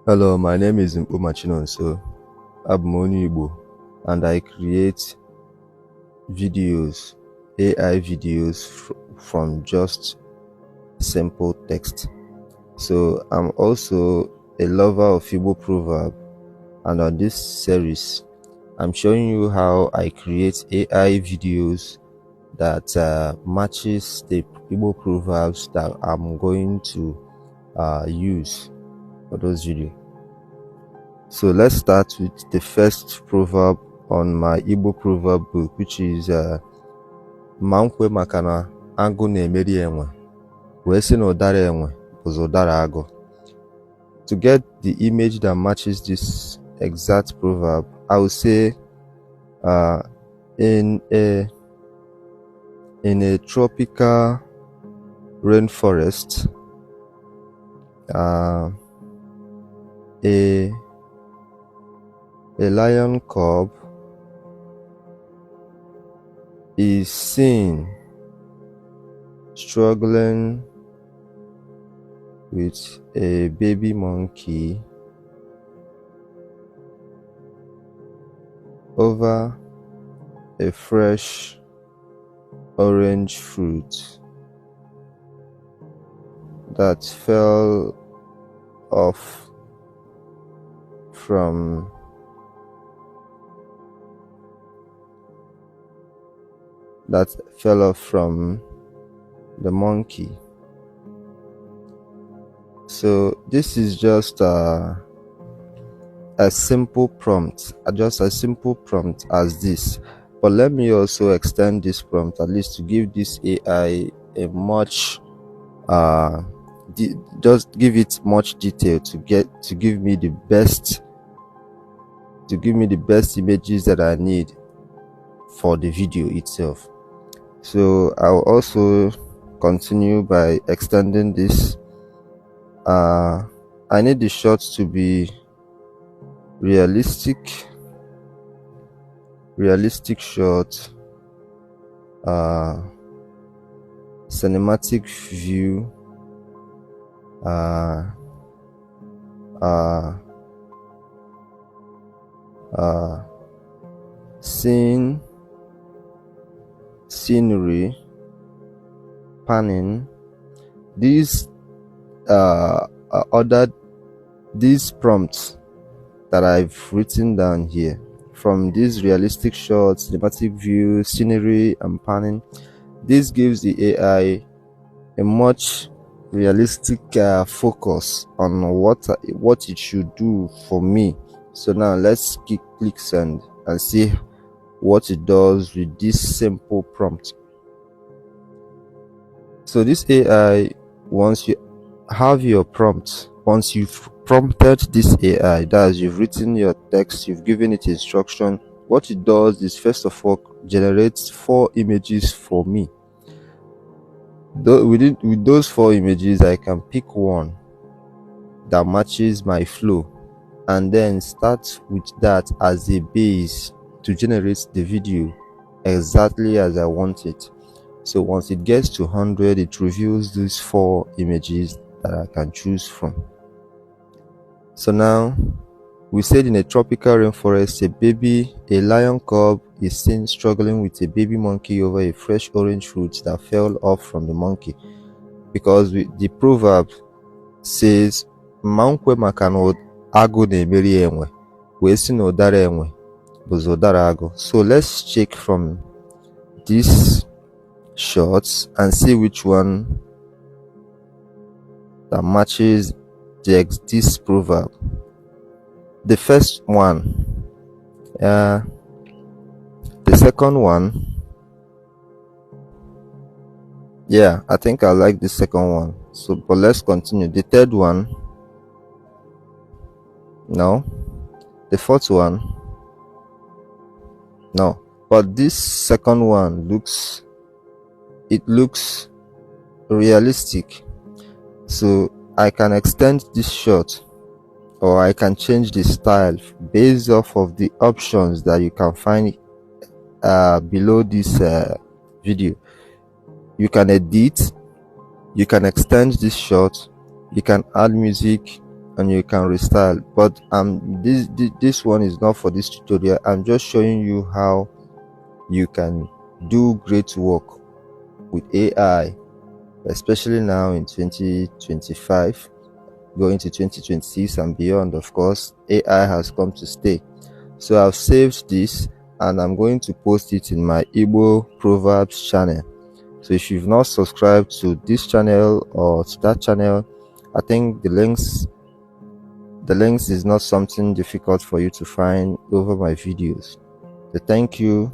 Hello, my name is Igbo. I'm Igbo, and I create videos, AI videos from just simple text. So I'm also a lover of Igbo proverb, and on this series, I'm showing you how I create AI videos that matches the Igbo proverbs that I'm going to use for those videos. So let's start with the first proverb on my Igbo proverb book, which is Mankwe makana agụ na-emeri enwe wee sị na ụdara enwe bụzi ụdara agụ. To get the image that matches this exact proverb, I would say in a tropical rainforest, a lion cub is seen struggling with a baby monkey over a fresh orange fruit that fell off from the monkey. So this is just a simple prompt, just a simple prompt as this. But let me also extend this prompt at least to give this AI a much just give it much detail to give me the best images that I need for the video itself. So I'll also continue by extending this. I need the shots to be realistic shot, cinematic view, scenery, panning. These these prompts that I've written down here, from these realistic shots, cinematic view, scenery, and panning, this gives the AI a much realistic focus on what it should do for me. So now let's click send and see what it does with this simple prompt. So this AI, once you have your prompt, once you've prompted this AI, that is, you've written your text, you've given it instruction, what it does is first of all generates 4 images for me. With those 4 images, I can pick one that matches my flow and then start with that as a base to generate the video exactly as I want it. So once it gets to 100, it reveals these 4 images that I can choose from. So now we said in a tropical rainforest, a lion cub is seen struggling with a baby monkey over a fresh orange fruit that fell off from the monkey. Because the proverb says, Mankwe makana agụ na-emeri enwe wee sị na ụdara enwe bụzi ụdara agụ. So let's check from these shots and see which one that matches this proverb. The first one, the second one, yeah, I think I like the second one. So but let's continue. The third one, no. The fourth one, no. But this second one looks realistic. So I can extend this shot, or I can change the style based off of the options that you can find below this video. You can edit, you can extend this shot, you can add music, and you can restyle. But this one is not for this tutorial. I'm just showing you how you can do great work with AI, especially now in 2025, going to 2026 and beyond. Of course, AI has come to stay. So I've saved this and I'm going to post it in my Igbo proverbs channel. So if you've not subscribed to this channel or to that channel, I think the links is not something difficult for you to find over my videos. So thank you.